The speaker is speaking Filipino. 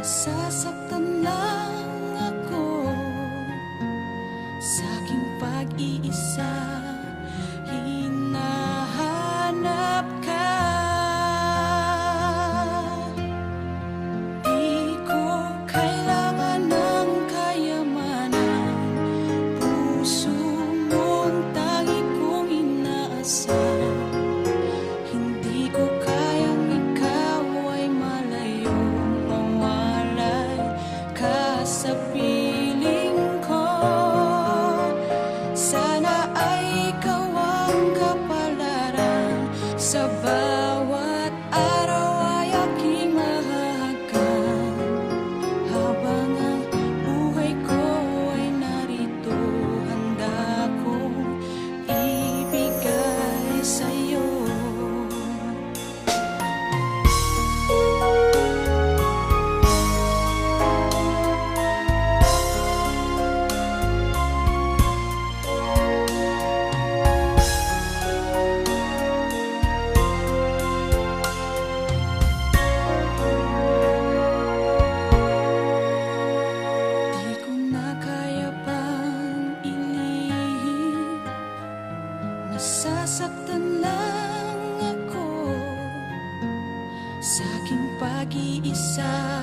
Nasasaktan lang ako sa aking pag-iisa. Hinahanap ka, di ko kailangan ng kayamanan. Puso mong tangi kong inaasam. Hindi ko kayang ikaw ay malayo, mawalay ka sa piling ko. Sana ay ikaw ang kapalaran, sa bawat araw ay aking mahahagan. Habang ang buhay ko ay narito, handa kong ibigay sa'yo. Di ko na kaya pang ilihim, nasasaktan lang ako sa aking pag-iisa.